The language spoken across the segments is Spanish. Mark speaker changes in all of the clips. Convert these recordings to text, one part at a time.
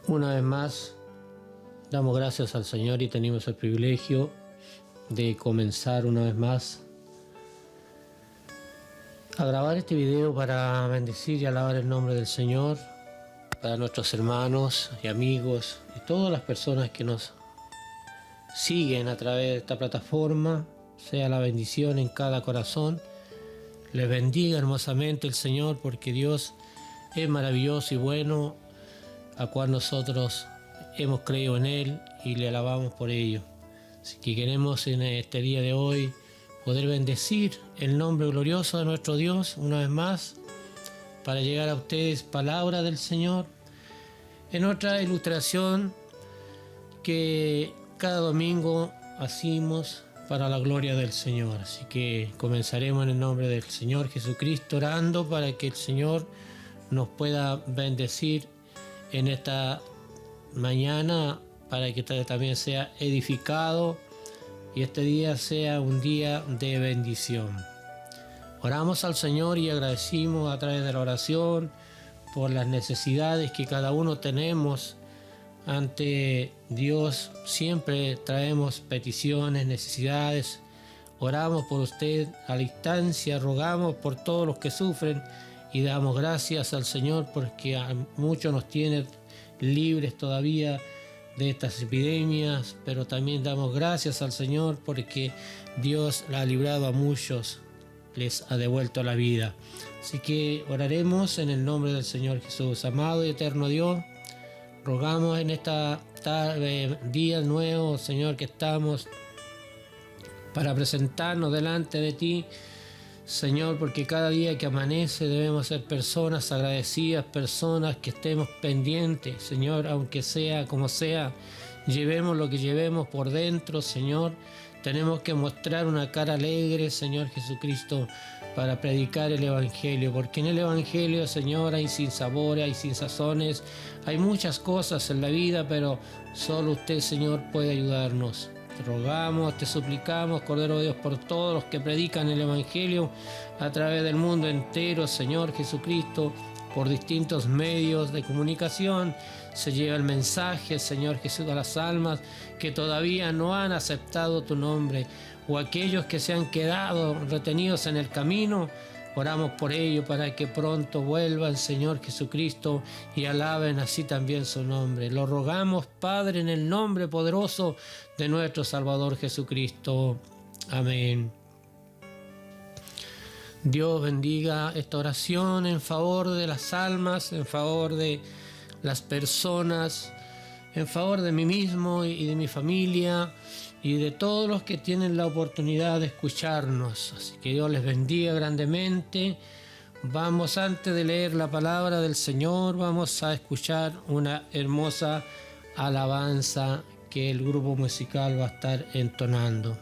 Speaker 1: Una vez más, damos gracias al Señor y tenemos el privilegio de comenzar una vez más a grabar este video para bendecir y alabar el nombre del Señor, para nuestros hermanos y amigos y todas las personas que nos siguen a través de esta plataforma. Sea la bendición en cada corazón. Les bendiga hermosamente el Señor, porque Dios es maravilloso y bueno, a cual nosotros hemos creído en Él y le alabamos por ello. Así que queremos en este día de hoy poder bendecir el nombre glorioso de nuestro Dios una vez más, para llegar a ustedes palabra del Señor en otra ilustración que cada domingo hacemos para la gloria del Señor. Así que comenzaremos en el nombre del Señor Jesucristo, orando para que el Señor nos pueda bendecir en esta mañana, para que también sea edificado y este día sea un día de bendición. Oramos al Señor y agradecimos a través de la oración por las necesidades que cada uno tenemos ante Dios. Siempre traemos peticiones, necesidades. Oramos por usted a la distancia, rogamos por todos los que sufren y damos gracias al Señor porque a muchos nos tiene libres todavía de estas epidemias, pero también damos gracias al Señor porque Dios la ha librado a muchos, les ha devuelto la vida. Así que oraremos en el nombre del Señor Jesús. Amado y eterno Dios, rogamos en esta tarde, día nuevo, Señor, que estamos para presentarnos delante de ti, Señor, porque cada día que amanece debemos ser personas agradecidas, personas que estemos pendientes, Señor, aunque sea como sea, llevemos lo que llevemos por dentro, Señor. Tenemos que mostrar una cara alegre, Señor Jesucristo, para predicar el Evangelio, porque en el Evangelio, Señor, hay sinsabores, hay sinsazones, hay muchas cosas en la vida, pero solo usted, Señor, puede ayudarnos. Te rogamos, te suplicamos, Cordero de Dios, por todos los que predican el Evangelio a través del mundo entero, Señor Jesucristo, por distintos medios de comunicación. Se lleva el mensaje, Señor Jesús, a las almas que todavía no han aceptado tu nombre, o aquellos que se han quedado retenidos en el camino. Oramos por ello para que pronto vuelvan, Señor Jesucristo, y alaben así también su nombre. Lo rogamos, Padre, en el nombre poderoso de nuestro Salvador Jesucristo. Amén. Dios bendiga esta oración en favor de las almas, en favor de las personas, en favor de mí mismo y de mi familia y de todos los que tienen la oportunidad de escucharnos. Así que Dios les bendiga grandemente. Vamos, antes de leer la palabra del Señor, vamos a escuchar una hermosa alabanza que el grupo musical va a estar entonando.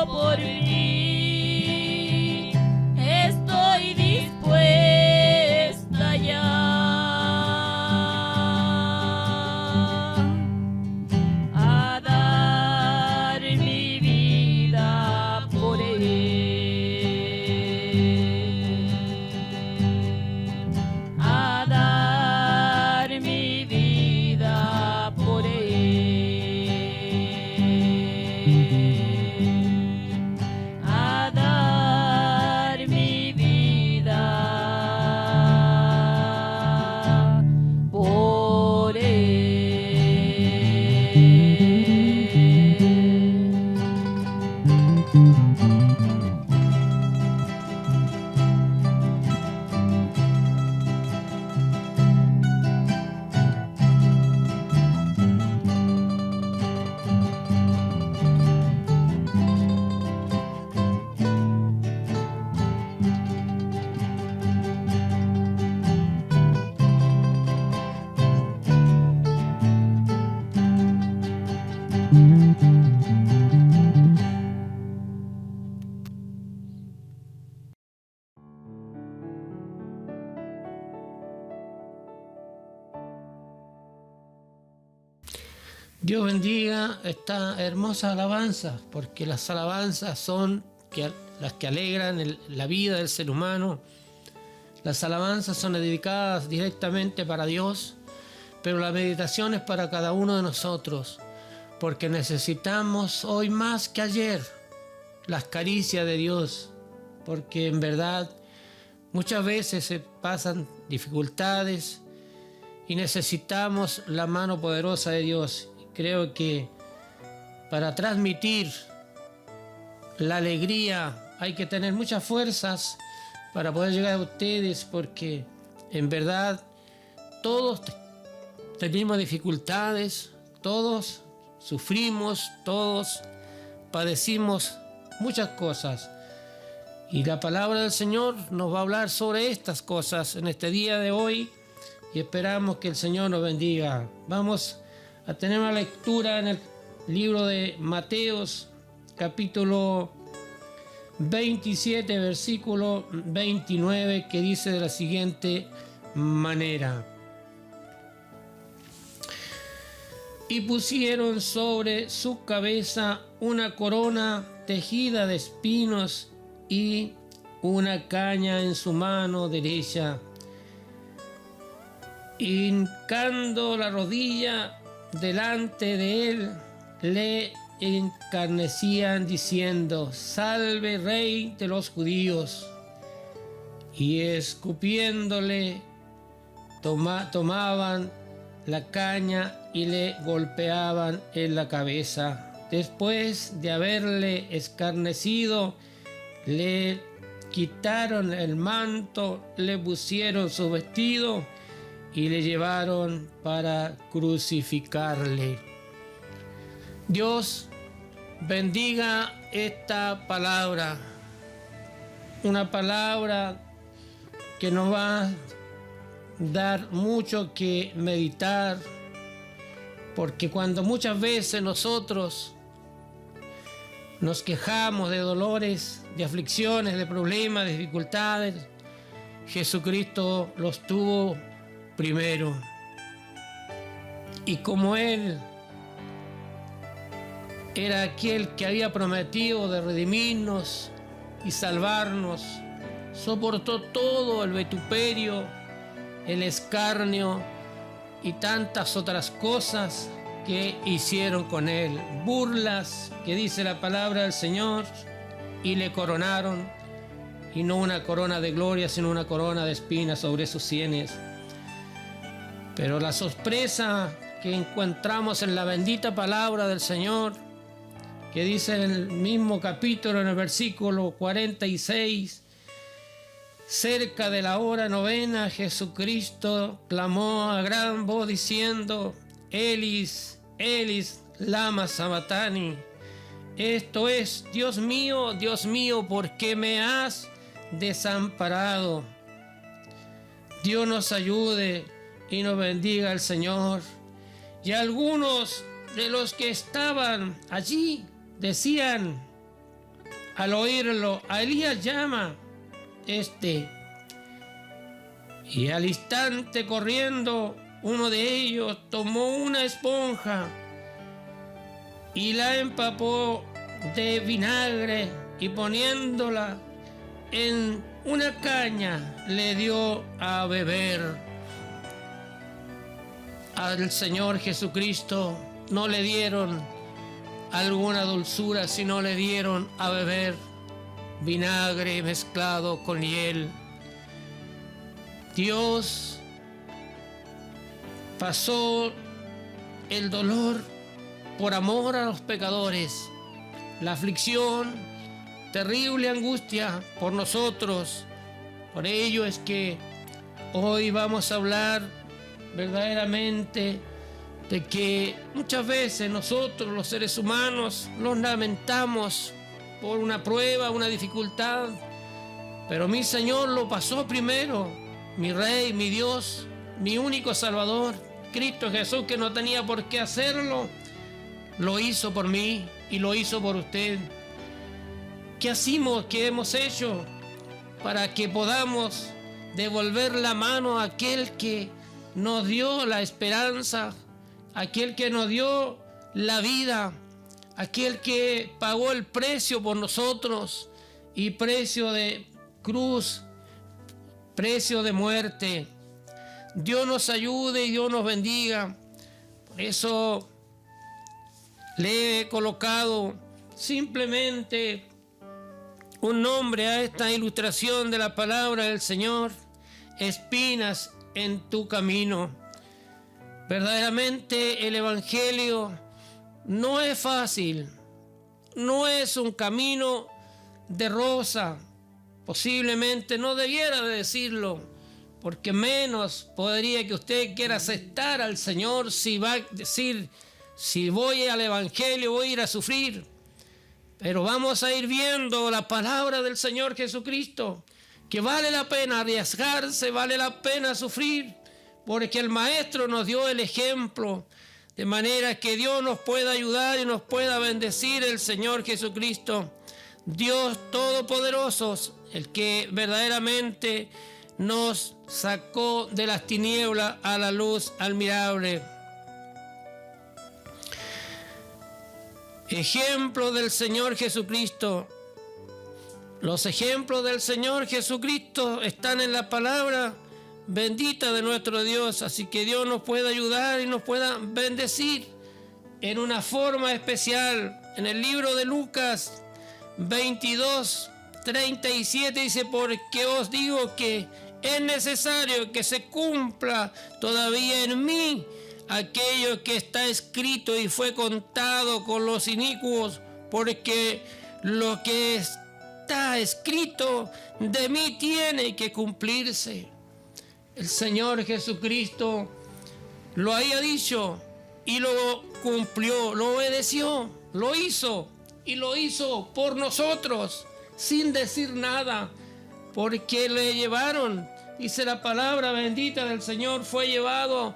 Speaker 2: por mí, estoy dispuesta ya a dar mi vida por él, a dar mi vida por él, a dar mi vida por él.
Speaker 1: Dios bendiga esta hermosa alabanza, porque las alabanzas son las que alegran la vida del ser humano. Las alabanzas son dedicadas directamente para Dios, pero la meditación es para cada uno de nosotros, porque necesitamos hoy más que ayer las caricias de Dios, porque en verdad muchas veces se pasan dificultades y necesitamos la mano poderosa de Dios. Creo que para transmitir la alegría hay que tener muchas fuerzas para poder llegar a ustedes, porque en verdad todos tenemos dificultades, todos sufrimos, todos padecimos muchas cosas. Y la palabra del Señor nos va a hablar sobre estas cosas en este día de hoy y esperamos que el Señor nos bendiga. Vamos a tener una lectura en el libro de Mateos, capítulo 27, versículo 29, que dice de la siguiente manera: y pusieron sobre su cabeza una corona tejida de espinos y una caña en su mano derecha. Hincando la rodilla delante de él, le encarnecían diciendo: Salve, Rey de los judíos. Y escupiéndole, tomaban la caña y le golpeaban en la cabeza. Después de haberle escarnecido, le quitaron el manto, le pusieron su vestido y le llevaron para crucificarle. Dios bendiga esta palabra, una palabra que nos va a dar mucho que meditar, porque cuando muchas veces nosotros nos quejamos de dolores, de aflicciones, de problemas, de dificultades, Jesucristo los tuvo primero. Y como Él era aquel que había prometido de redimirnos y salvarnos, soportó todo el vituperio, el escarnio y tantas otras cosas que hicieron con Él, burlas que dice la palabra del Señor, y le coronaron, y no una corona de gloria, sino una corona de espinas sobre sus sienes. Pero la sorpresa que encontramos en la bendita palabra del Señor, que dice en el mismo capítulo, en el versículo 46, cerca de la hora novena, Jesucristo clamó a gran voz diciendo: Elis, Elis, lama sabactani. Esto es: Dios mío, ¿por qué me has desamparado? Dios nos ayude y nos bendiga el Señor. Y algunos de los que estaban allí decían: al oírlo, a Elías llama y al instante corriendo, uno de ellos tomó una esponja y la empapó de vinagre y poniéndola en una caña le dio a beber. Al Señor Jesucristo no le dieron alguna dulzura, sino le dieron a beber vinagre mezclado con hiel. Dios pasó el dolor por amor a los pecadores, la aflicción, terrible angustia por nosotros. Por ello es que hoy vamos a hablar verdaderamente de que muchas veces nosotros los seres humanos nos lamentamos por una prueba, una dificultad, pero mi Señor lo pasó primero, mi Rey, mi Dios, mi único Salvador, Cristo Jesús, que no tenía por qué hacerlo, lo hizo por mí y lo hizo por usted. ¿Qué hacemos, qué hemos hecho para que podamos devolver la mano a aquel que nos dio la esperanza, aquel que nos dio la vida, aquel que pagó el precio por nosotros y precio de cruz, precio de muerte? Dios nos ayude y Dios nos bendiga. Por eso le he colocado simplemente un nombre a esta ilustración de la palabra del Señor: espinas en tu camino. Verdaderamente el Evangelio no es fácil, no es un camino de rosa. Posiblemente no debiera de decirlo, porque menos podría que usted quiera aceptar al Señor si va a decir, si voy al Evangelio voy a ir a sufrir. Pero vamos a ir viendo la palabra del Señor Jesucristo, que vale la pena arriesgarse, vale la pena sufrir, porque el Maestro nos dio el ejemplo, de manera que Dios nos pueda ayudar y nos pueda bendecir el Señor Jesucristo, Dios Todopoderoso, el que verdaderamente nos sacó de las tinieblas a la luz admirable. Ejemplo del Señor Jesucristo. Los ejemplos del Señor Jesucristo están en la palabra bendita de nuestro Dios, así que Dios nos pueda ayudar y nos pueda bendecir en una forma especial. En el libro de Lucas 22:37 dice: porque os digo que es necesario que se cumpla todavía en mí aquello que está escrito y fue contado con los inicuos, porque lo que está escrito de mí tiene que cumplirse. El Señor Jesucristo lo había dicho y lo cumplió, lo obedeció, lo hizo y lo hizo por nosotros sin decir nada, porque le llevaron, dice la palabra bendita del Señor, fue llevado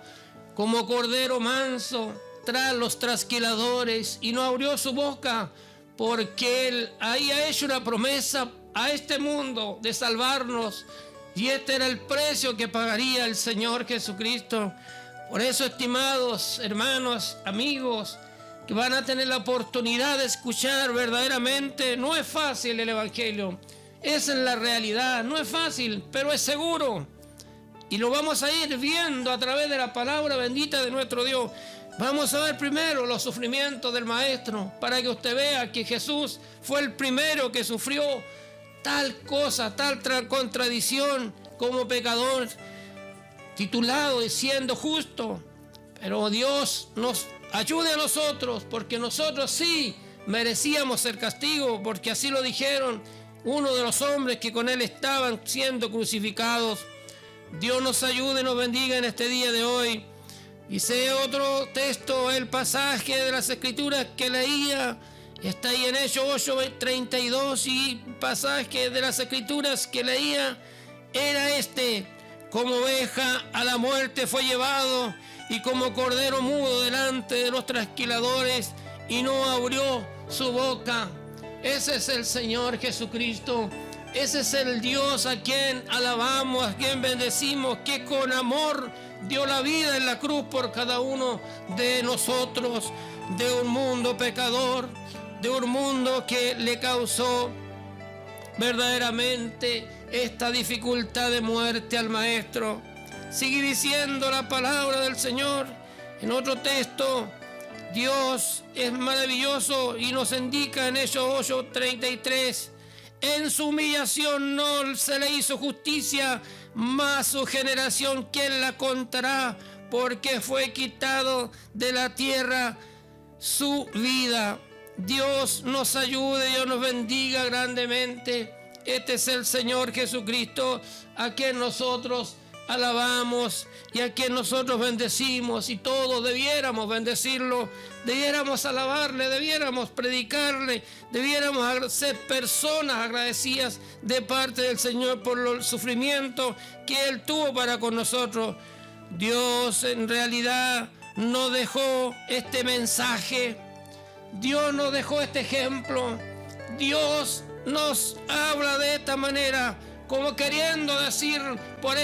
Speaker 1: como cordero manso tras los trasquiladores y no abrió su boca, porque Él había hecho una promesa a este mundo de salvarnos, y este era el precio que pagaría el Señor Jesucristo. Por eso, estimados hermanos, amigos, que van a tener la oportunidad de escuchar verdaderamente, no es fácil el Evangelio, esa es la realidad, no es fácil, pero es seguro. Y lo vamos a ir viendo a través de la palabra bendita de nuestro Dios. Vamos a ver primero los sufrimientos del Maestro, para que usted vea que Jesús fue el primero que sufrió tal cosa, tal contradicción como pecador, titulado y siendo justo. Pero Dios nos ayude a nosotros, porque nosotros sí merecíamos el castigo, porque así lo dijeron uno de los hombres que con Él estaban siendo crucificados. Dios nos ayude y nos bendiga en este día de hoy. Dice otro texto, el pasaje de las Escrituras que leía, está ahí en Hechos 8:32, y el pasaje de las Escrituras que leía era como oveja a la muerte fue llevado, y como cordero mudo delante de los trasquiladores, y no abrió su boca. Ese es el Señor Jesucristo. Ese es el Dios a quien alabamos, a quien bendecimos, que con amor dio la vida en la cruz por cada uno de nosotros, de un mundo pecador, de un mundo que le causó verdaderamente esta dificultad de muerte al Maestro. Sigue diciendo la palabra del Señor en otro texto. Dios es maravilloso y nos indica en Hechos 8:33: en su humillación no se le hizo justicia, mas su generación ¿quién la contará? Porque fue quitado de la tierra su vida. Dios nos ayude, Dios nos bendiga grandemente. Este es el Señor Jesucristo, a quien nosotros alabamos y a quien nosotros bendecimos, y todos debiéramos bendecirlo, debiéramos alabarle, debiéramos predicarle, debiéramos ser personas agradecidas de parte del Señor por el sufrimiento que Él tuvo para con nosotros. Dios en realidad nos dejó este mensaje, Dios nos dejó este ejemplo, Dios nos habla de esta manera, como queriendo decir, por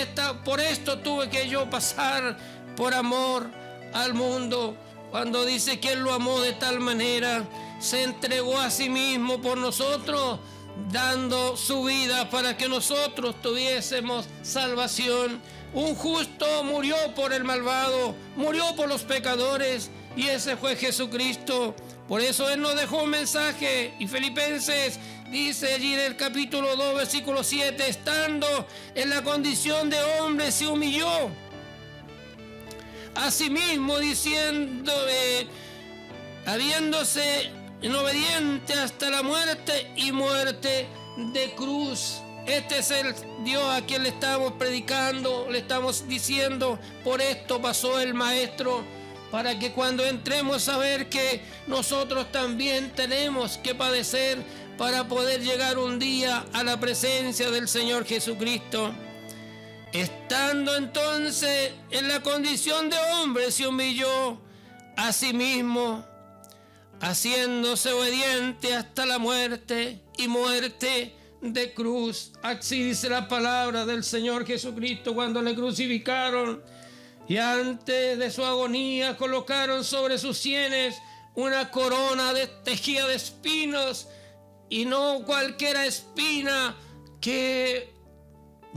Speaker 1: esto tuve que yo pasar, por amor al mundo. Cuando dice que Él lo amó de tal manera, se entregó a sí mismo por nosotros, dando su vida para que nosotros tuviésemos salvación. Un justo murió por el malvado, murió por los pecadores, y ese fue Jesucristo. Por eso Él nos dejó un mensaje, y Filipenses dice allí en el capítulo 2, versículo 7, estando en la condición de hombre se humilló a sí mismo, diciendo, habiéndose en obediente hasta la muerte y muerte de cruz. Este es el Dios a quien le estamos predicando, le estamos diciendo, por esto pasó el Maestro, para que cuando entremos a ver que nosotros también tenemos que padecer para poder llegar un día a la presencia del Señor Jesucristo. Estando entonces en la condición de hombre, se humilló a sí mismo, haciéndose obediente hasta la muerte y muerte de cruz. Así dice la palabra del Señor Jesucristo cuando le crucificaron y antes de su agonía colocaron sobre sus sienes una corona de tejida de espinos, y no cualquiera espina que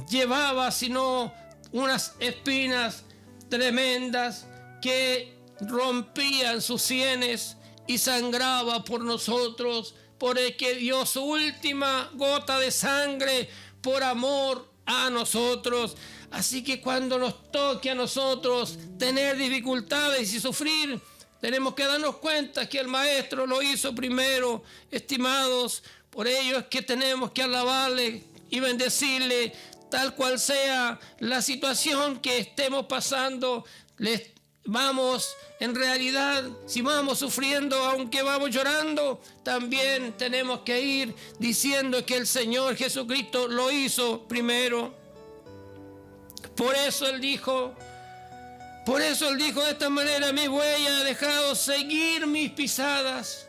Speaker 1: llevaba, sino unas espinas tremendas que rompían sus sienes y sangraba por nosotros, por el que dio su última gota de sangre por amor a nosotros. Así que cuando nos toque a nosotros tener dificultades y sufrir, tenemos que darnos cuenta que el Maestro lo hizo primero, estimados. Por ello es que tenemos que alabarle y bendecirle, tal cual sea la situación que estemos pasando. En realidad, si vamos sufriendo, aunque vamos llorando, también tenemos que ir diciendo que el Señor Jesucristo lo hizo primero. Por eso Él dijo de esta manera: mi huella ha dejado seguir mis pisadas.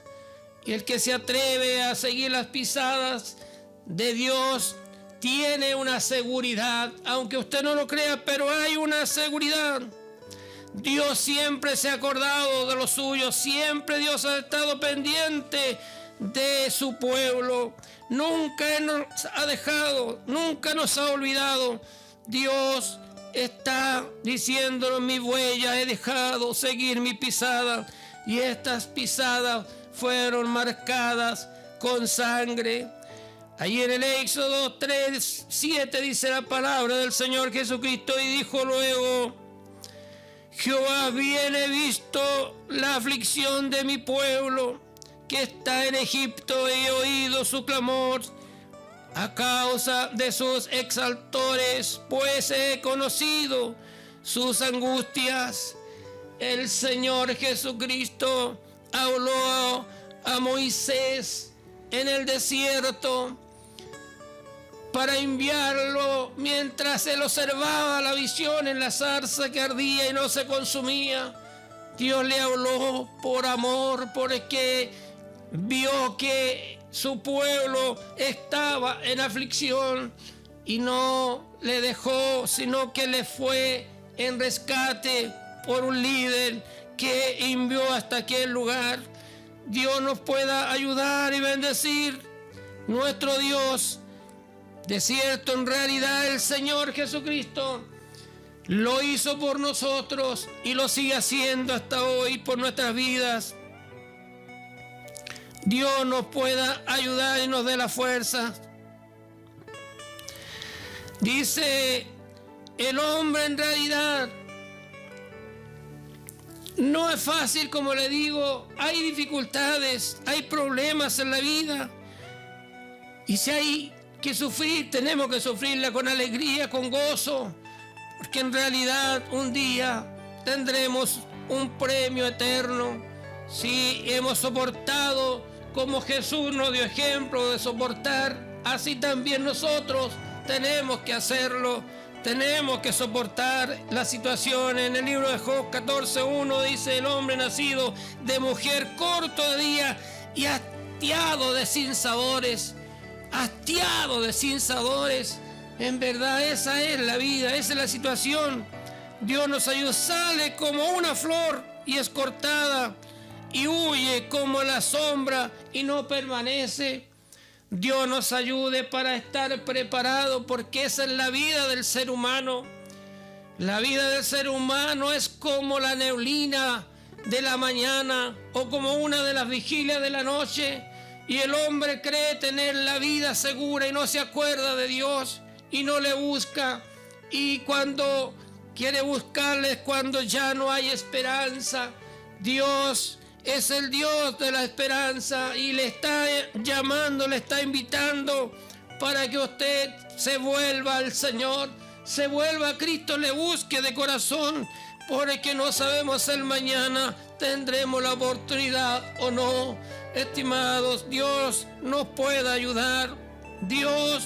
Speaker 1: Y el que se atreve a seguir las pisadas de Dios tiene una seguridad, aunque usted no lo crea, pero hay una seguridad. Dios siempre se ha acordado de los suyos, siempre Dios ha estado pendiente de su pueblo. Nunca nos ha dejado, nunca nos ha olvidado. Dios está diciéndonos: mi huella he dejado seguir mi pisada, y estas pisadas fueron marcadas con sangre. Ahí en el Éxodo 3:7 dice la palabra del Señor Jesucristo, y dijo luego: Jehová, bien he visto la aflicción de mi pueblo que está en Egipto, y he oído su clamor a causa de sus exaltores, pues he conocido sus angustias. El Señor Jesucristo habló a Moisés en el desierto para enviarlo mientras él observaba la visión en la zarza que ardía y no se consumía. Dios le habló por amor, porque vio que su pueblo estaba en aflicción y no le dejó, sino que le fue en rescate por un líder que envió hasta aquel lugar. Dios nos pueda ayudar y bendecir. Nuestro Dios, de cierto, en realidad el Señor Jesucristo lo hizo por nosotros y lo sigue haciendo hasta hoy por nuestras vidas. Dios nos pueda ayudar y nos dé la fuerza. Dice, el hombre en realidad no es fácil, como le digo, hay dificultades, hay problemas en la vida. Y si hay que sufrir, tenemos que sufrirla con alegría, con gozo, porque en realidad un día tendremos un premio eterno. Si hemos soportado como Jesús nos dio ejemplo de soportar, así también nosotros tenemos que hacerlo. Tenemos que soportar la situación. En el libro de Job 14:1 dice, el hombre nacido de mujer corto de día y hastiado de sinsabores. Hastiado de sinsabores. En verdad esa es la vida, esa es la situación. Dios nos ayuda, sale como una flor y es cortada y huye como la sombra y no permanece. Dios nos ayude para estar preparado, porque esa es la vida del ser humano. La vida del ser humano es como la neblina de la mañana o como una de las vigilias de la noche, y el hombre cree tener la vida segura y no se acuerda de Dios y no le busca, y cuando quiere buscarle es cuando ya no hay esperanza. Dios es el Dios de la esperanza y le está llamando, le está invitando para que usted se vuelva al Señor, se vuelva a Cristo, le busque de corazón, porque no sabemos el mañana, tendremos la oportunidad o no. Estimados, Dios nos puede ayudar. Dios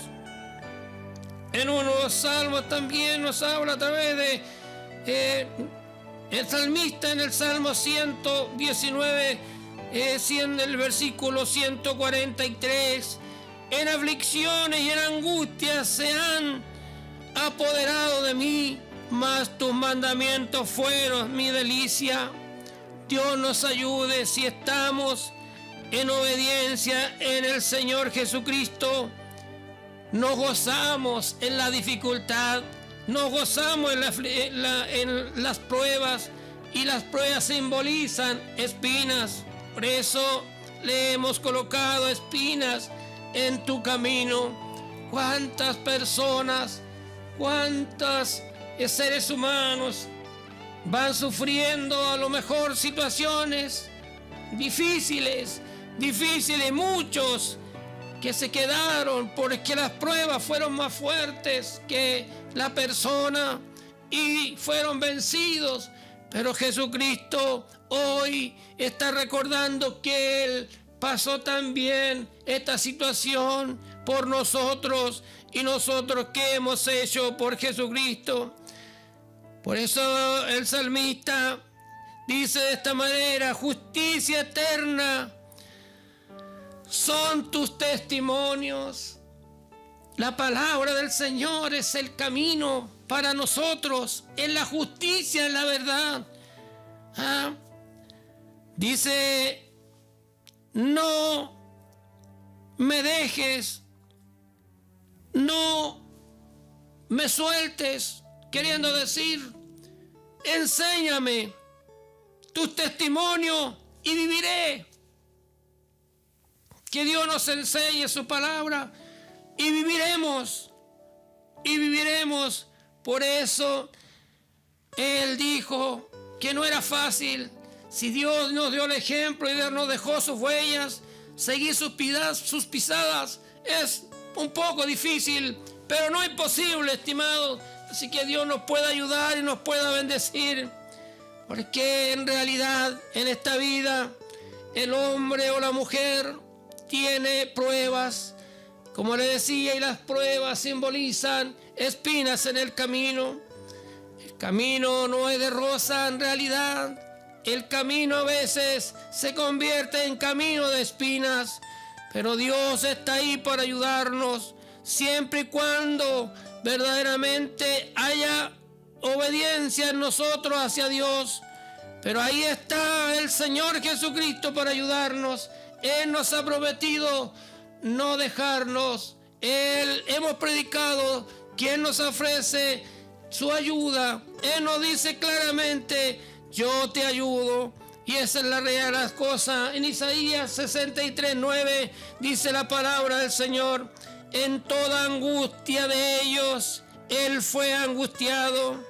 Speaker 1: en unos salmos también nos habla a través de el salmista en el Salmo 119, el versículo 143, en aflicciones y en angustias se han apoderado de mí, mas tus mandamientos fueron mi delicia. Dios nos ayude si estamos en obediencia en el Señor Jesucristo. Nos gozamos en la dificultad, nos gozamos en las pruebas, y las pruebas simbolizan espinas. Por eso le hemos colocado espinas en tu camino. ¿Cuántas personas, cuántos seres humanos van sufriendo a lo mejor situaciones difíciles, muchos que se quedaron porque las pruebas fueron más fuertes que la persona y fueron vencidos? Pero Jesucristo hoy está recordando que Él pasó también esta situación por nosotros, y nosotros ¿qué hemos hecho por Jesucristo? Por eso el salmista dice de esta manera: justicia eterna son tus testimonios. La palabra del Señor es el camino para nosotros, en la justicia, en la verdad. Dice, no me dejes, no me sueltes, queriendo decir, enséñame tus testimonios y viviré. Que Dios nos enseñe su palabra y viviremos. Por eso Él dijo que no era fácil. Si Dios nos dio el ejemplo y nos dejó sus huellas, seguir sus pisadas es un poco difícil, pero no imposible, estimados. Así que Dios nos pueda ayudar y nos pueda bendecir, porque en realidad en esta vida el hombre o la mujer tiene pruebas, como le decía, y las pruebas simbolizan espinas en el camino. El camino no es de rosa en realidad. El camino a veces se convierte en camino de espinas. Pero Dios está ahí para ayudarnos, siempre y cuando verdaderamente haya obediencia en nosotros hacia Dios. Pero ahí está el Señor Jesucristo para ayudarnos. Él nos ha prometido no dejarnos. Hemos predicado que Él nos ofrece su ayuda. Él nos dice claramente: yo te ayudo. Y esa es la realidad de las cosas. En Isaías 63:9 dice la palabra del Señor: en toda angustia de ellos, Él fue angustiado,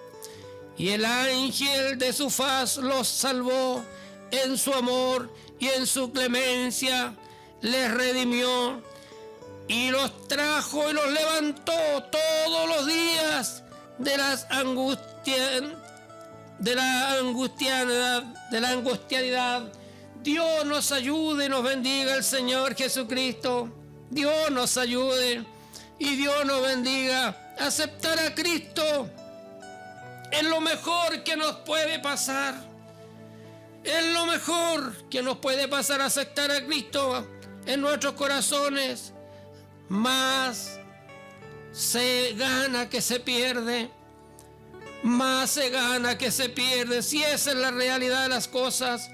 Speaker 1: y el ángel de su faz los salvó. En su amor y en su clemencia les redimió, y los trajo y los levantó todos los días de la angustiadad. Dios nos ayude y nos bendiga el Señor Jesucristo. Dios nos ayude y Dios nos bendiga. Aceptar a Cristo es lo mejor que nos puede pasar. Es lo mejor que nos puede pasar, aceptar a Cristo en nuestros corazones. Más se gana que se pierde. Más se gana que se pierde. Si esa es la realidad de las cosas.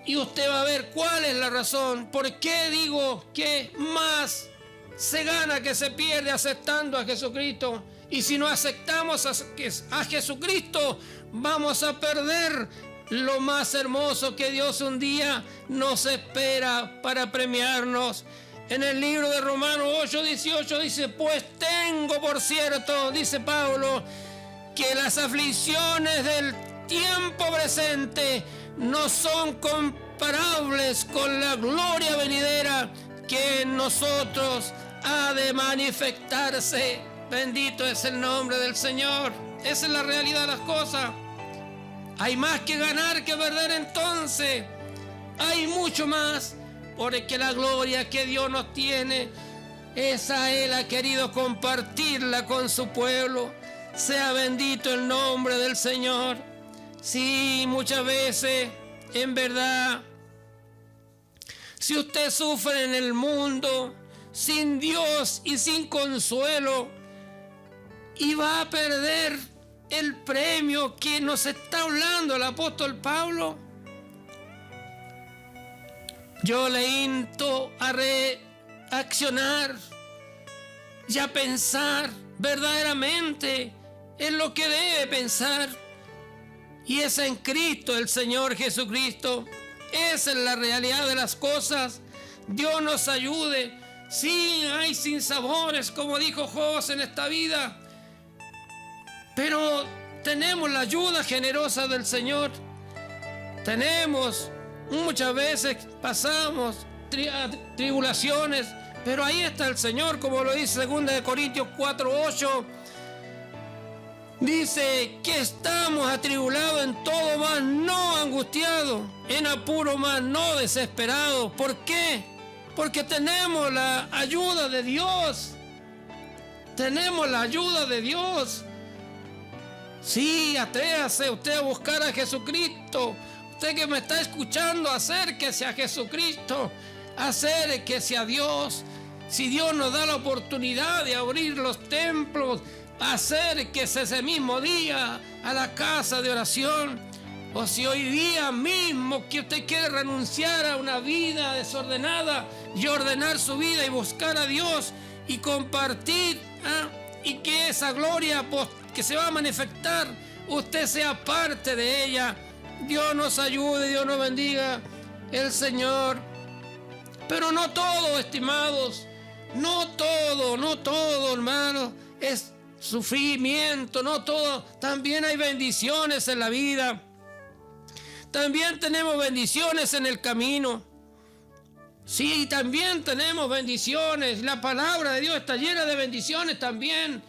Speaker 1: Y usted va a ver cuál es la razón. ¿Por qué digo que más se gana que se pierde aceptando a Jesucristo? Y si no aceptamos a Jesucristo, vamos a perder lo más hermoso que Dios un día nos espera para premiarnos. En el libro de Romanos 8:18 dice: pues tengo por cierto, dice Pablo, que las aflicciones del tiempo presente no son comparables con la gloria venidera que en nosotros ha de manifestarse. Bendito es el nombre del Señor. Esa es la realidad de las cosas. Hay más que ganar que perder entonces. Hay mucho más, porque la gloria que Dios nos tiene, esa Él ha querido compartirla con su pueblo. Sea bendito el nombre del Señor. Sí, muchas veces, en verdad, si usted sufre en el mundo sin Dios y sin consuelo, y va a perder el premio que nos está hablando el apóstol Pablo. Yo le insto a reaccionar y a pensar verdaderamente en lo que debe pensar, y es en Cristo, el Señor Jesucristo. Esa es la realidad de las cosas. Dios nos ayude. Sí, hay sinsabores, como dijo Jos, en esta vida, pero tenemos la ayuda generosa del Señor. Muchas veces pasamos tribulaciones, pero ahí está el Señor, como lo dice 2 Corintios 4:8. Dice que estamos atribulados en todo, mas no angustiados, en apuro, mas no desesperados. ¿Por qué? Porque tenemos la ayuda de Dios. Tenemos la ayuda de Dios. Sí, atrévase usted a buscar a Jesucristo. Usted que me está escuchando, acérquese a Jesucristo. Acérquese a Dios. Si Dios nos da la oportunidad de abrir los templos, acérquese ese mismo día a la casa de oración. O si hoy día mismo que usted quiere renunciar a una vida desordenada y ordenar su vida y buscar a Dios y compartir, y que esa gloria que se va a manifestar, usted sea parte de ella. Dios nos ayude, Dios nos bendiga, el Señor. Pero no todo, estimados, no todo, hermano, es sufrimiento, no todo. También hay bendiciones en la vida. También tenemos bendiciones en el camino. Sí, también tenemos bendiciones. La palabra de Dios está llena de bendiciones también.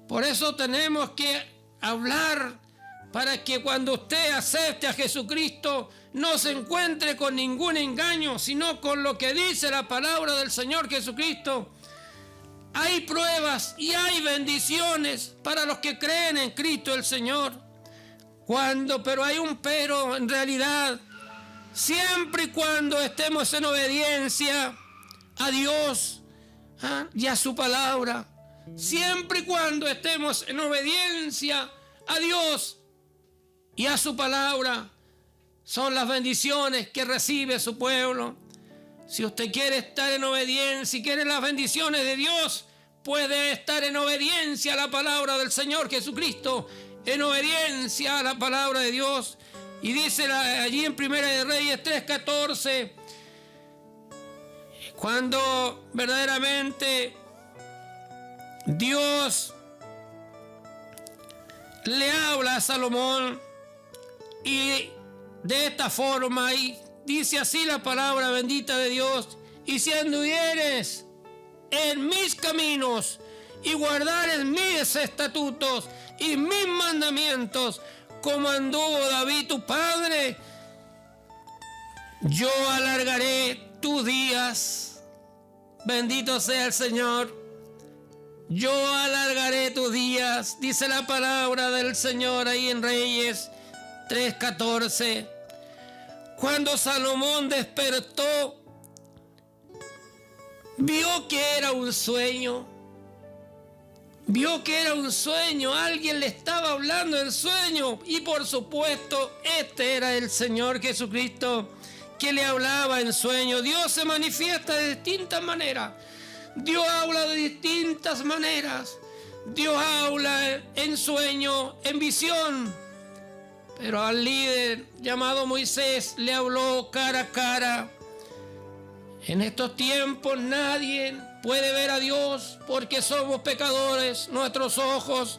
Speaker 1: Por eso tenemos que hablar, para que cuando usted acepte a Jesucristo no se encuentre con ningún engaño, sino con lo que dice la palabra del Señor Jesucristo. Hay pruebas y hay bendiciones para los que creen en Cristo el Señor. Pero hay un pero, en realidad, siempre y cuando estemos en obediencia a Dios y a su palabra. Siempre y cuando estemos en obediencia a Dios y a su palabra, son las bendiciones que recibe su pueblo. Si usted quiere estar en obediencia y quiere las bendiciones de Dios, puede estar en obediencia a la palabra del Señor Jesucristo, en obediencia a la palabra de Dios. Y dice allí en Primera de Reyes 3:14, cuando verdaderamente Dios le habla a Salomón y de esta forma, y dice así la palabra bendita de Dios: y si anduvieres en mis caminos y guardares mis estatutos y mis mandamientos, como anduvo David tu padre, yo alargaré tus días. Bendito sea el Señor. Yo alargaré tus días, dice la palabra del Señor ahí en Reyes 3:14. Cuando Salomón despertó, vio que era un sueño. Vio que era un sueño, alguien le estaba hablando en sueño, y por supuesto este era el Señor Jesucristo que le hablaba en sueño. Dios se manifiesta de distintas maneras. Dios habla de distintas maneras. Dios habla en sueño, en visión. Pero al líder llamado Moisés le habló cara a cara. En estos tiempos nadie puede ver a Dios porque somos pecadores. Nuestros ojos,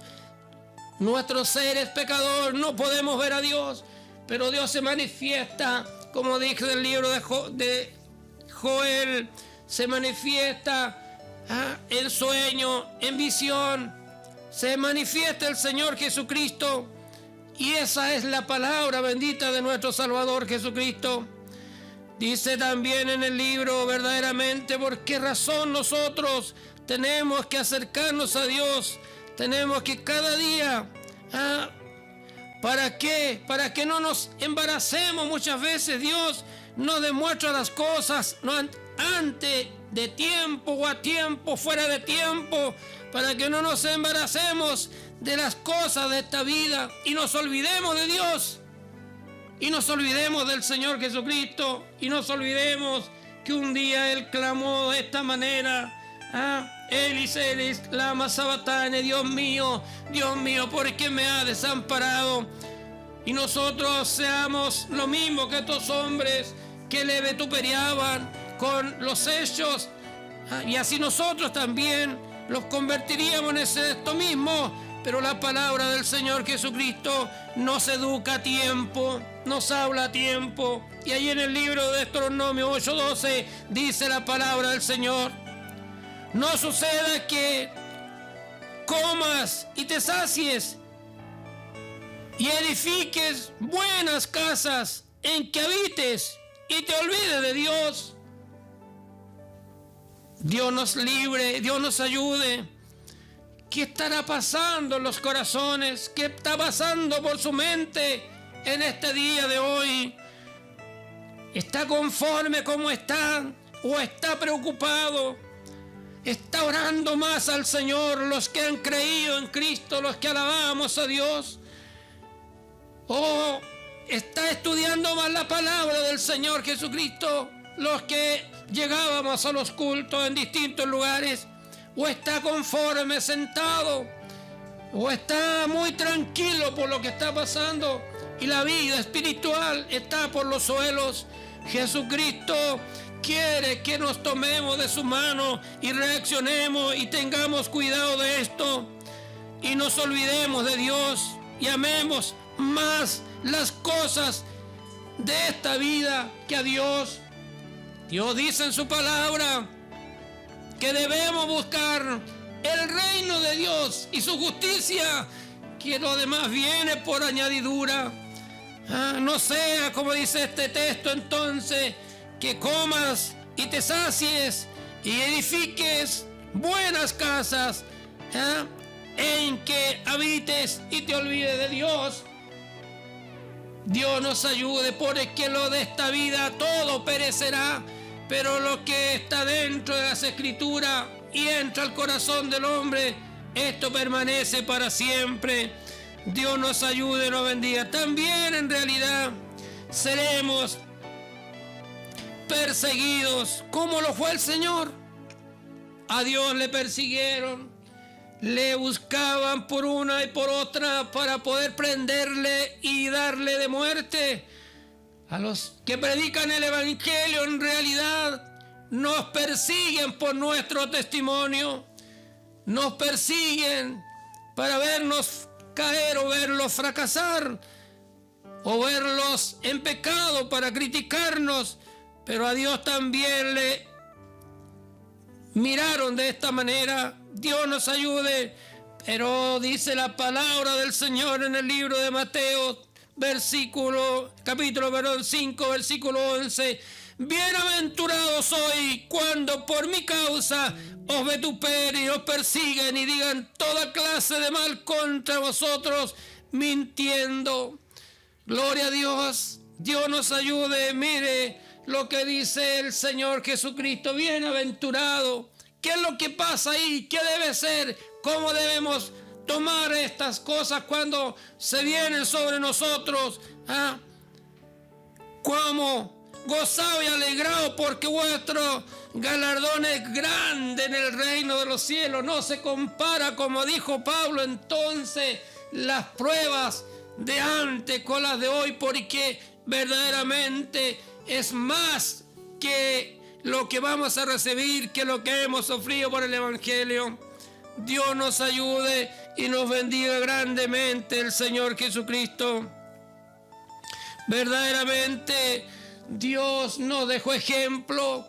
Speaker 1: nuestro ser es pecador, no podemos ver a Dios. Pero Dios se manifiesta, como dije en el libro de Joel, se manifiesta en sueño, en visión. Se manifiesta el Señor Jesucristo. Y esa es la palabra bendita de nuestro Salvador Jesucristo. Dice también en el libro, verdaderamente, por qué razón nosotros tenemos que acercarnos a Dios. Tenemos que cada día, ¿para qué? Para que no nos embaracemos. Muchas veces Dios nos demuestra las cosas antes de tiempo o a tiempo, fuera de tiempo, para que no nos embaracemos de las cosas de esta vida y nos olvidemos de Dios. Y nos olvidemos del Señor Jesucristo. Y nos olvidemos que un día Él clamó de esta manera: Elis, Elis, lama sabatane, Dios mío, ¿por qué me ha desamparado? Y nosotros seamos lo mismo que estos hombres que le vituperaban con los hechos. Y así nosotros también los convertiríamos en esto mismo. Pero la palabra del Señor Jesucristo nos educa a tiempo, nos habla a tiempo. Y ahí en el libro de Deuteronomio 8:12 dice la palabra del Señor: no suceda que comas y te sacies y edifiques buenas casas en que habites y te olvides de Dios. Dios nos libre, Dios nos ayude. ¿Qué estará pasando en los corazones? ¿Qué está pasando por su mente en este día de hoy? ¿Está conforme como está? ¿O está preocupado? ¿Está orando más al Señor los que han creído en Cristo, los que alabamos a Dios? ¿O está estudiando más la palabra del Señor Jesucristo, los que llegábamos a los cultos en distintos lugares? ¿O está conforme, sentado? ¿O está muy tranquilo por lo que está pasando y la vida espiritual está por los suelos? Jesucristo quiere que nos tomemos de su mano y reaccionemos y tengamos cuidado de esto y nos olvidemos de Dios y amemos más las cosas de esta vida que a Dios. Dios dice en su palabra que debemos buscar el reino de Dios y su justicia, que lo demás viene por añadidura. No sea, como dice este texto, entonces, que comas y te sacies y edifiques buenas casas en que habites y te olvides de Dios. Dios nos ayude, porque lo de esta vida todo perecerá, pero lo que está dentro de las Escrituras y entra al corazón del hombre, esto permanece para siempre. Dios nos ayude y nos bendiga. También en realidad seremos perseguidos como lo fue el Señor. A Dios le persiguieron, le buscaban por una y por otra para poder prenderle y darle de muerte. A los que predican el Evangelio en realidad nos persiguen por nuestro testimonio, nos persiguen para vernos caer o verlos fracasar o verlos en pecado para criticarnos, pero a Dios también le miraron de esta manera. Dios nos ayude, pero dice la palabra del Señor en el libro de Mateo, capítulo 5, versículo 11. Bienaventurados sois cuando por mi causa os vituperen y os persiguen y digan toda clase de mal contra vosotros, mintiendo. Gloria a Dios. Dios nos ayude. Mire lo que dice el Señor Jesucristo. Bienaventurado. ¿Qué es lo que pasa ahí? ¿Qué debe ser? ¿Cómo debemos tomar estas cosas cuando se vienen sobre nosotros? ¿Cómo? Gozado y alegrado, porque vuestro galardón es grande en el reino de los cielos. No se compara, como dijo Pablo, entonces las pruebas de antes con las de hoy, porque verdaderamente es más que lo que vamos a recibir, que lo que hemos sufrido por el Evangelio. Dios nos ayude y nos bendiga grandemente el Señor Jesucristo. Verdaderamente Dios nos dejó ejemplo,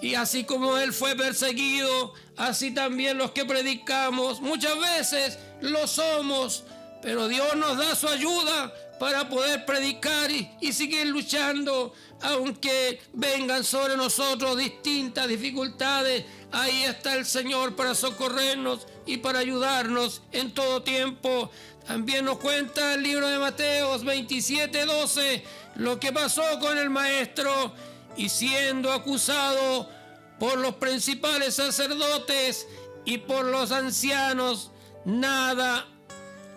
Speaker 1: y así como Él fue perseguido, así también los que predicamos muchas veces lo somos, pero Dios nos da su ayuda para poder predicar y seguir luchando, aunque vengan sobre nosotros distintas dificultades. Ahí está el Señor para socorrernos y para ayudarnos en todo tiempo. También nos cuenta el libro de Mateo 27:12 lo que pasó con el maestro, y siendo acusado por los principales sacerdotes y por los ancianos, nada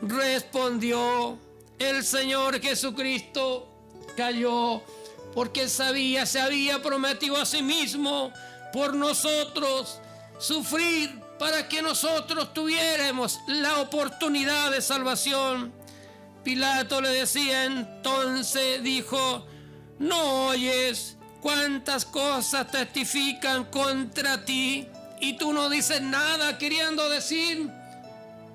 Speaker 1: respondió. El Señor Jesucristo cayó porque se había prometido a sí mismo por nosotros sufrir para que nosotros tuviéramos la oportunidad de salvación. Pilato le decía entonces, dijo: ¿no oyes cuántas cosas testifican contra ti y tú no dices nada? Queriendo decir,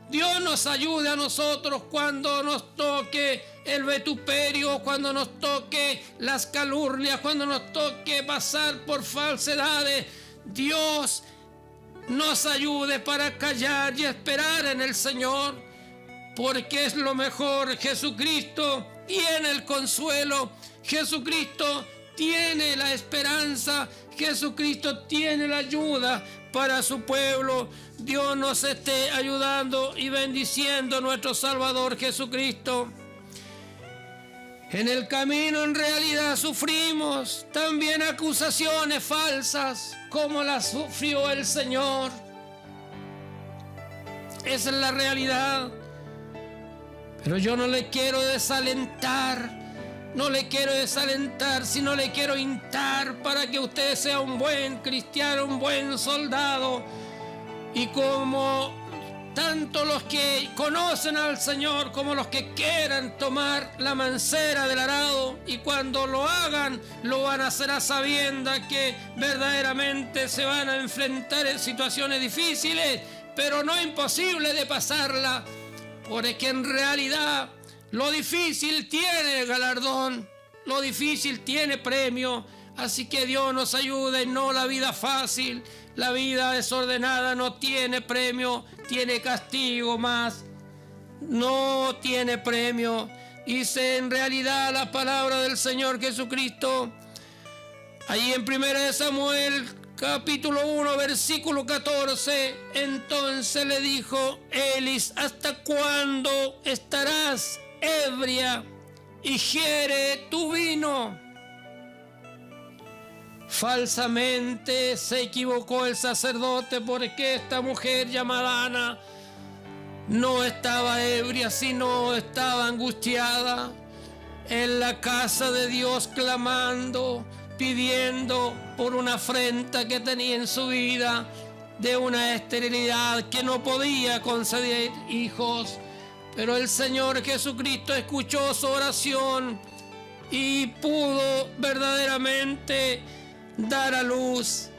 Speaker 1: Dios nos ayude a nosotros cuando nos toque el vituperio, cuando nos toque las calumnias, cuando nos toque pasar por falsedades. Dios nos ayude para callar y esperar en el Señor, porque es lo mejor. Jesucristo tiene el consuelo, Jesucristo tiene la esperanza, Jesucristo tiene la ayuda para su pueblo. Dios nos esté ayudando y bendiciendo a nuestro Salvador Jesucristo. En el camino en realidad sufrimos también acusaciones falsas, como las sufrió el Señor. Esa es la realidad. Pero yo no le quiero desalentar, sino le quiero instar para que usted sea un buen cristiano, un buen soldado. Y como tanto los que conocen al Señor como los que quieran tomar la mancera del arado, y cuando lo hagan, lo van a hacer a sabiendas que verdaderamente se van a enfrentar en situaciones difíciles, pero no imposibles de pasarla, porque en realidad lo difícil tiene galardón, lo difícil tiene premio. Así que Dios nos ayude, no la vida fácil. La vida desordenada no tiene premio, tiene castigo más. No tiene premio. Dice en realidad la palabra del Señor Jesucristo, ahí en 1 Samuel, capítulo 1, versículo 14, entonces le dijo Elis: ¿hasta cuándo estarás ebria? y hiere tu vino. Falsamente se equivocó el sacerdote, porque esta mujer llamada Ana no estaba ebria, sino estaba angustiada en la casa de Dios, clamando, pidiendo por una afrenta que tenía en su vida, de una esterilidad que no podía conceder hijos. Pero el Señor Jesucristo escuchó su oración y pudo verdaderamente dar a luz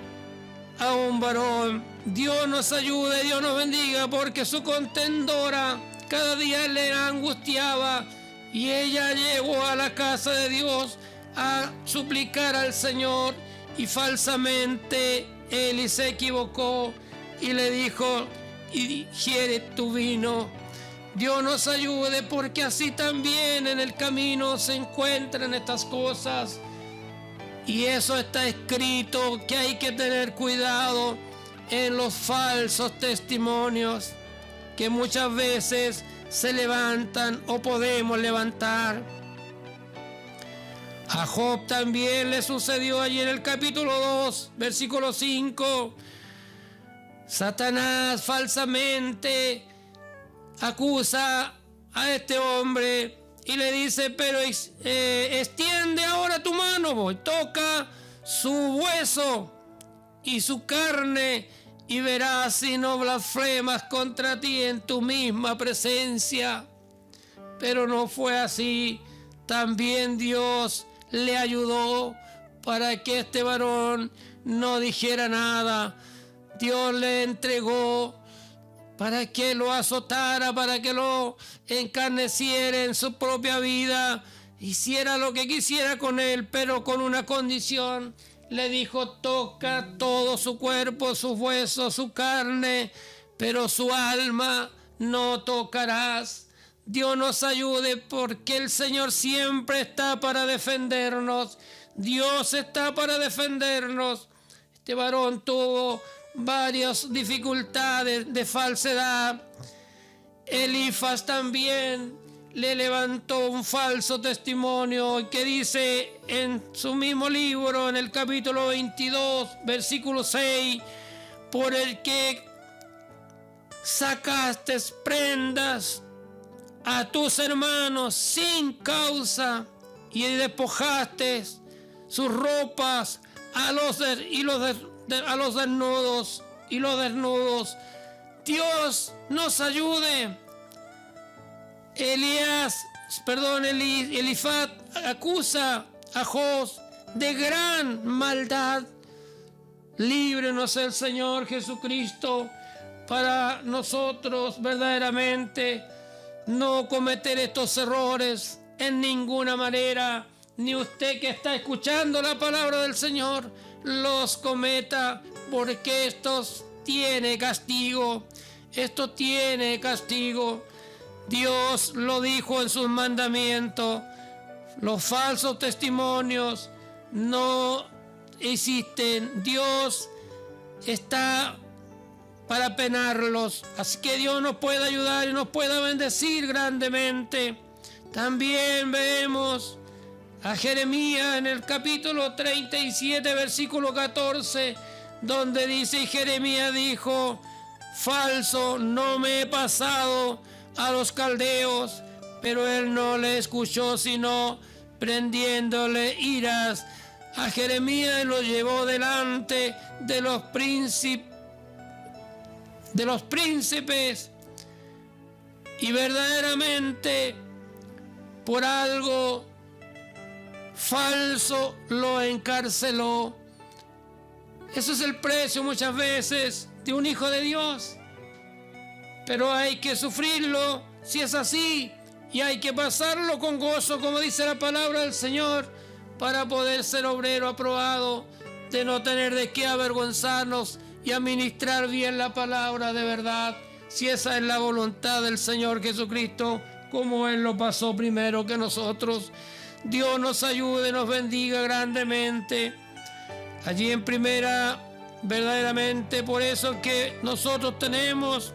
Speaker 1: a un varón. Dios nos ayude, Dios nos bendiga, porque su contendora cada día le angustiaba, y ella llegó a la casa de Dios a suplicar al Señor, y falsamente Eli se equivocó y le dijo: y hiere tu vino. Dios nos ayude, porque así también en el camino se encuentran estas cosas, y eso está escrito, que hay que tener cuidado en los falsos testimonios que muchas veces se levantan o podemos levantar. A Job también le sucedió allí en el capítulo 2, versículo 5. Satanás falsamente acusa a este hombre y le dice: pero extiende ahora tu mano, toca su hueso y su carne, y verás si no blasfemas contra ti en tu misma presencia. Pero no fue así. También Dios le ayudó para que este varón no dijera nada. Dios le entregó para que lo azotara, para que lo encarneciera en su propia vida, hiciera lo que quisiera con él, pero con una condición. Le dijo: toca todo su cuerpo, sus huesos, su carne, pero su alma no tocarás. Dios nos ayude, porque el Señor siempre está para defendernos. Dios está para defendernos. Este varón tuvo varias dificultades de falsedad. Elifaz también le levantó un falso testimonio, que dice en su mismo libro, en el capítulo 22, versículo 6: por el que sacaste prendas a tus hermanos sin causa, y despojaste sus ropas a los desnudos y los desnudos. Dios nos ayude. Elifaz acusa a Job de gran maldad. Líbrenos el Señor Jesucristo, para nosotros verdaderamente no cometer estos errores en ninguna manera. Ni usted que está escuchando la palabra del Señor los cometa, porque esto tiene castigo. Esto tiene castigo. Dios lo dijo en sus mandamientos. Los falsos testimonios no existen. Dios está para penarlos. Así que Dios nos puede ayudar y nos pueda bendecir grandemente. También vemos a Jeremías en el capítulo 37, versículo 14, donde dice: y Jeremías dijo: falso no me he pasado a los caldeos. Pero él no le escuchó, sino prendiéndole iras a Jeremías, lo llevó delante de los príncipes, y verdaderamente por algo falso lo encarceló. Eso es el precio muchas veces de un hijo de Dios, pero hay que sufrirlo si es así, y hay que pasarlo con gozo, como dice la palabra del Señor, para poder ser obrero aprobado, de no tener de qué avergonzarnos y administrar bien la palabra de verdad, si esa es la voluntad del Señor Jesucristo, como Él lo pasó primero que nosotros. Dios nos ayude, nos bendiga grandemente. Allí en primera, verdaderamente, por eso que nosotros tenemos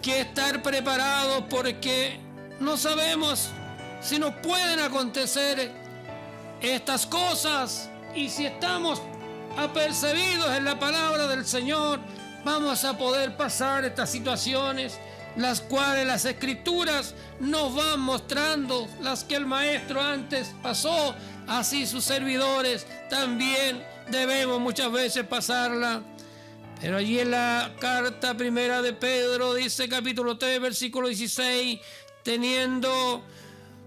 Speaker 1: que estar preparados, porque no sabemos si nos pueden acontecer estas cosas, y si estamos apercibidos en la palabra del Señor, vamos a poder pasar estas situaciones, las cuales las Escrituras nos van mostrando, las que el Maestro antes pasó, así sus servidores también debemos muchas veces pasarla. Pero allí en la carta primera de Pedro dice, capítulo 3, versículo 16, teniendo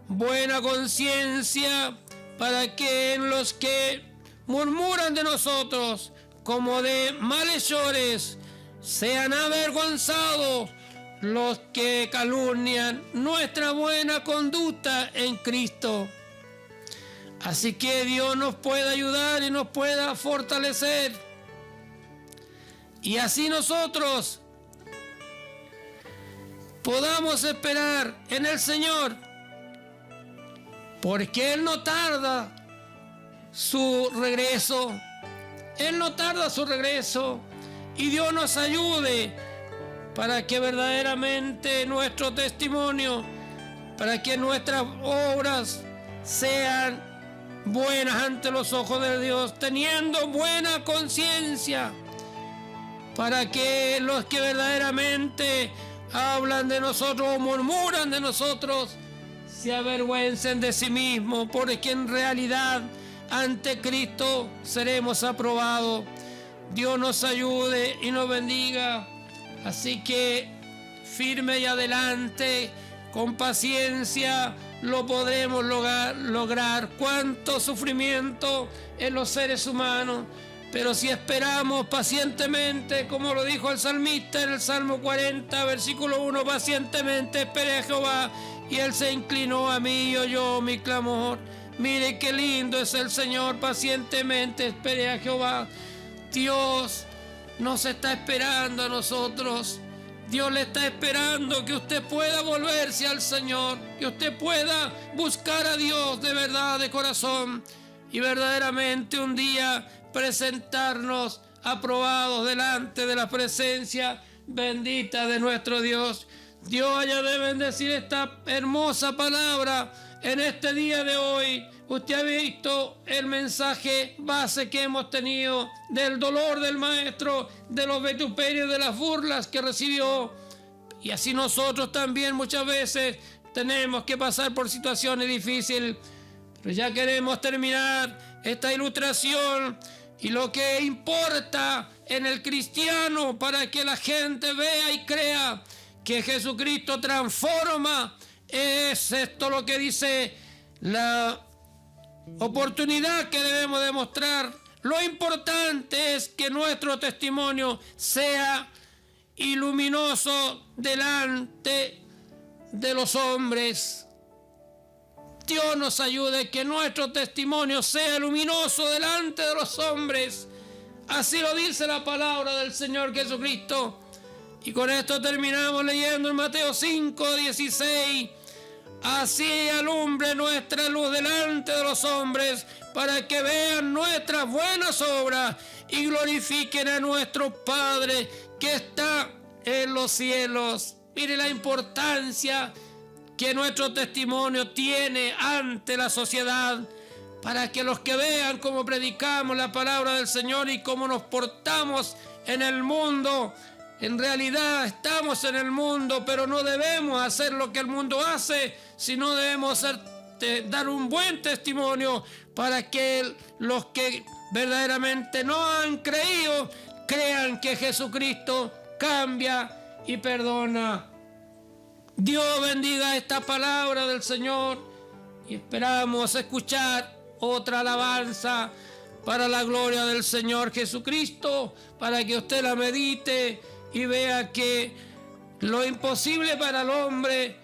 Speaker 1: buena conciencia, para que en los que murmuran de nosotros como de malhechores sean avergonzados los que calumnian nuestra buena conducta en Cristo. Así que Dios nos puede ayudar y nos pueda fortalecer, y así nosotros podamos esperar en el Señor, porque Él no tarda su regreso. Él no tarda su regreso, y Dios nos ayude para que verdaderamente nuestro testimonio, para que nuestras obras sean buenas ante los ojos de Dios, teniendo buena conciencia, para que los que verdaderamente hablan de nosotros o murmuran de nosotros se avergüencen de sí mismos, porque en realidad ante Cristo seremos aprobados. Dios nos ayude y nos bendiga. Así que firme y adelante, con paciencia lo podremos lograr. Cuánto sufrimiento en los seres humanos, pero si esperamos pacientemente, como lo dijo el salmista en el Salmo 40, versículo 1, pacientemente esperé a Jehová, y Él se inclinó a mí y oyó mi clamor. Mire qué lindo es el Señor, pacientemente esperé a Jehová. Dios nos está esperando a nosotros. Dios le está esperando que usted pueda volverse al Señor, que usted pueda buscar a Dios de verdad, de corazón, y verdaderamente un día presentarnos aprobados delante de la presencia bendita de nuestro Dios. Dios haya de bendecir esta hermosa palabra en este día de hoy. Usted ha visto el mensaje base que hemos tenido del dolor del Maestro, de los vituperios, de las burlas que recibió. Y así nosotros también muchas veces tenemos que pasar por situaciones difíciles. Pero ya queremos terminar esta ilustración, y lo que importa en el cristiano, para que la gente vea y crea que Jesucristo transforma, es esto lo que dice la oportunidad que debemos demostrar. Lo importante es que nuestro testimonio sea iluminoso delante de los hombres. Dios nos ayude, que nuestro testimonio sea luminoso delante de los hombres. Así lo dice la palabra del Señor Jesucristo. Y con esto terminamos leyendo en Mateo 5, 16. Así alumbre nuestra luz delante de los hombres, para que vean nuestras buenas obras y glorifiquen a nuestro Padre que está en los cielos. Mire la importancia que nuestro testimonio tiene ante la sociedad, para que los que vean cómo predicamos la palabra del Señor y cómo nos portamos en el mundo. En realidad estamos en el mundo, pero no debemos hacer lo que el mundo hace, sino debemos dar un buen testimonio, para que los que verdaderamente no han creído crean que Jesucristo cambia y perdona. Dios bendiga esta palabra del Señor, y esperamos escuchar otra alabanza para la gloria del Señor Jesucristo, para que usted la medite y vea que lo imposible para el hombre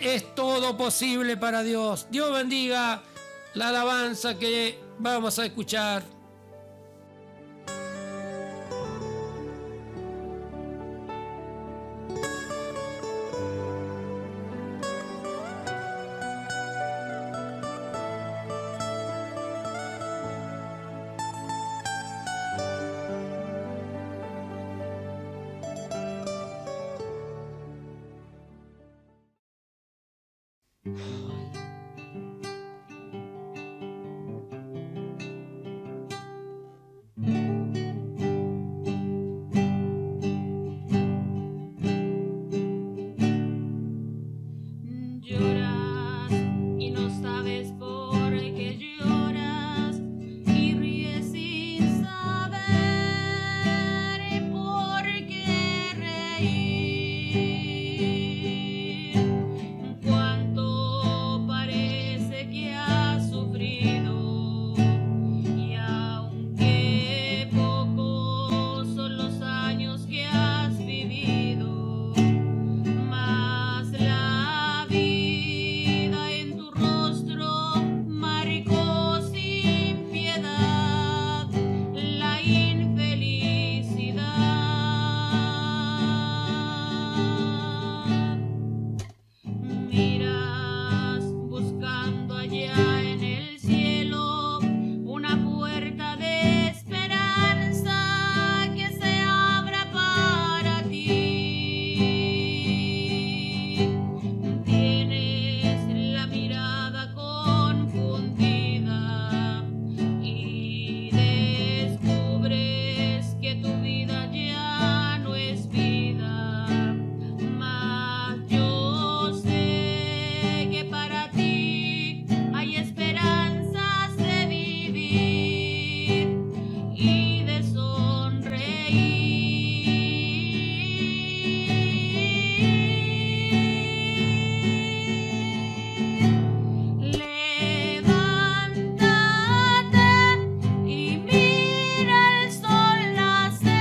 Speaker 1: es todo posible para Dios. Dios bendiga la alabanza que vamos a escuchar.
Speaker 2: Lloras y no sabes por qué lloras y ríes sin saber por qué reír. Cuánto parece que has sufrido y aunque pocos son los años que has vivido, más la vida en tu rostro marcó sin piedad la infelicidad. Miras buscando allá en el cielo una puerta de esperanza que se abra para ti. Tienes la mirada confundida y descubres que tu vida ya no es vida. Mas yo sé que para ti hay esperanzas de vivir y de sonreír. Levántate y mira el sol nacer,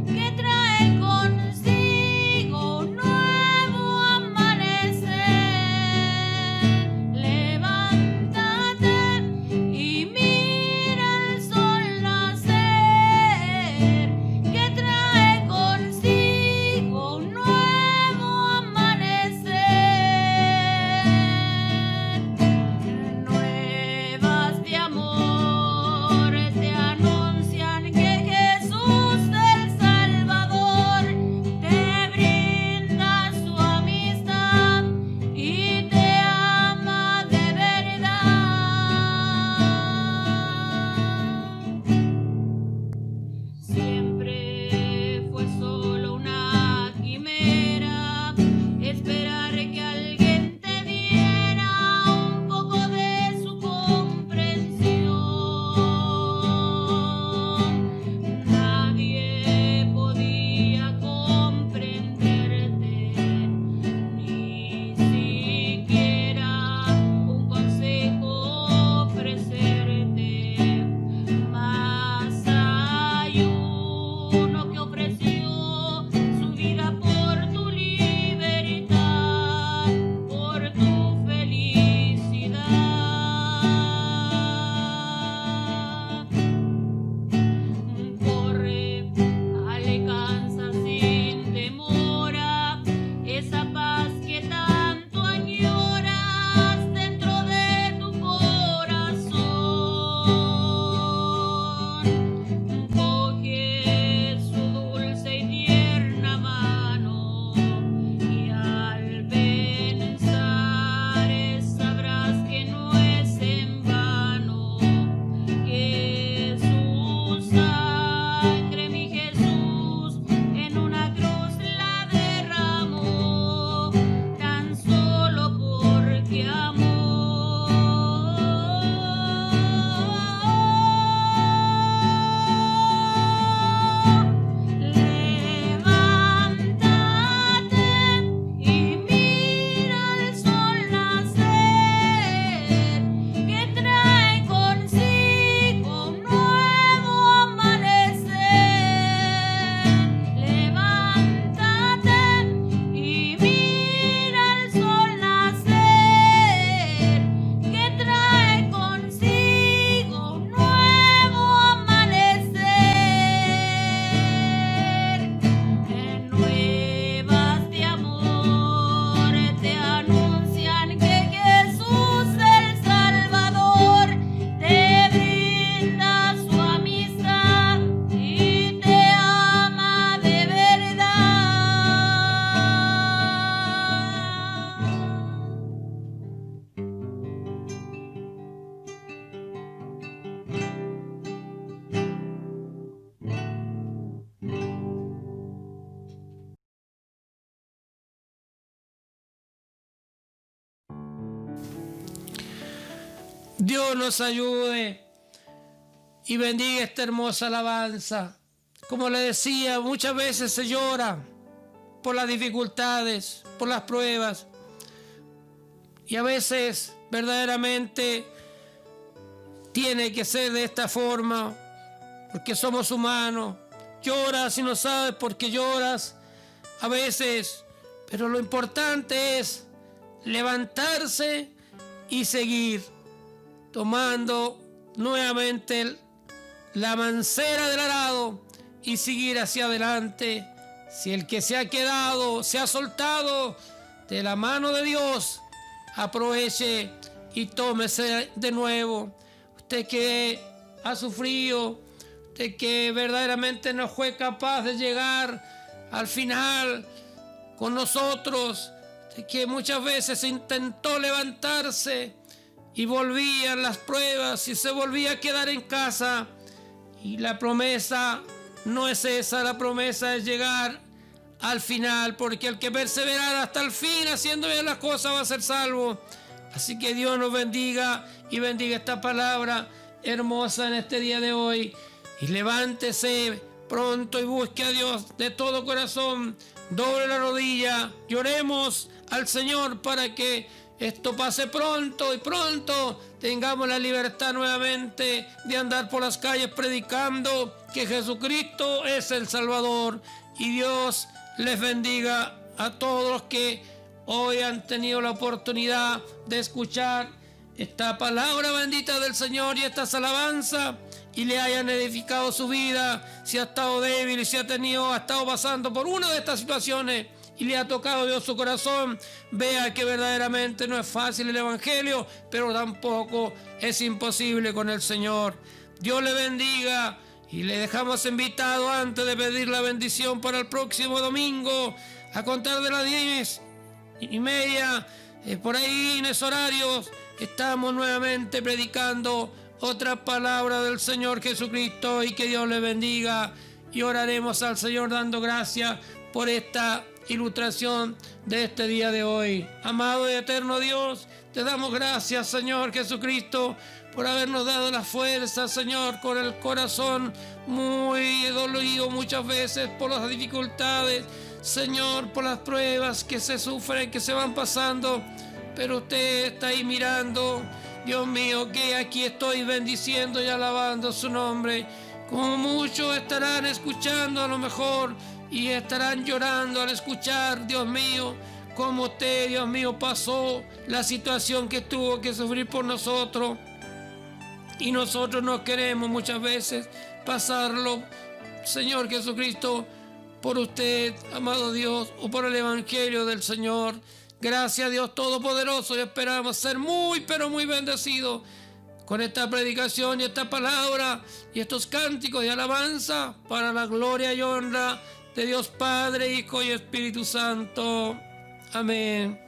Speaker 2: que trae consigo un nuevo amanecer. Levántate y mira el sol nacer,
Speaker 1: Dios nos ayude y bendiga esta hermosa alabanza. Como le decía, muchas veces se llora por las dificultades, por las pruebas. Y a veces verdaderamente tiene que ser de esta forma, porque somos humanos. Lloras y no sabes por qué lloras a veces, pero lo importante es levantarse y seguir tomando nuevamente la mancera del arado y seguir hacia adelante. Si el que se ha quedado, se ha soltado de la mano de Dios, aproveche y tómese de nuevo. Usted que ha sufrido, usted que verdaderamente no fue capaz de llegar al final con nosotros, usted que muchas veces intentó levantarse y volvían las pruebas y se volvía a quedar en casa. Y la promesa no es esa, la promesa es llegar al final, porque el que perseverar hasta el fin haciendo bien las cosas va a ser salvo. Así que Dios nos bendiga y bendiga esta palabra hermosa en este día de hoy. Y levántese pronto y busque a Dios de todo corazón. Doble la rodilla, lloremos al Señor para que esto pase pronto y pronto tengamos la libertad nuevamente de andar por las calles predicando que Jesucristo es el Salvador. Y Dios les bendiga a todos los que hoy han tenido la oportunidad de escuchar esta palabra bendita del Señor y estas alabanzas y le hayan edificado su vida. Si ha estado débil y si ha estado pasando por una de estas situaciones y le ha tocado Dios su corazón, vea que verdaderamente no es fácil el Evangelio, pero tampoco es imposible con el Señor. Dios le bendiga y le dejamos invitado antes de pedir la bendición para el próximo domingo a contar de las 10:30, por ahí en esos horarios estamos nuevamente predicando otra palabra del Señor Jesucristo, y que Dios le bendiga y oraremos al Señor dando gracias por esta ilustración de este día de hoy. Amado y eterno Dios, te damos gracias, Señor Jesucristo, por habernos dado la fuerza, Señor, con el corazón muy dolorido muchas veces por las dificultades, Señor, por las pruebas que se sufren, que se van pasando, pero usted está ahí mirando. Dios mío, que aquí estoy bendiciendo y alabando su nombre. Como muchos estarán escuchando a lo mejor y estarán llorando al escuchar, Dios mío, como usted, Dios mío, pasó la situación que tuvo que sufrir por nosotros. Y nosotros no queremos muchas veces pasarlo, Señor Jesucristo, por usted, amado Dios, o por el Evangelio del Señor. Gracias, Dios Todopoderoso, y esperamos ser muy, pero muy bendecidos con esta predicación y esta palabra y estos cánticos de alabanza para la gloria y honra de Dios Padre, Hijo y Espíritu Santo. Amén.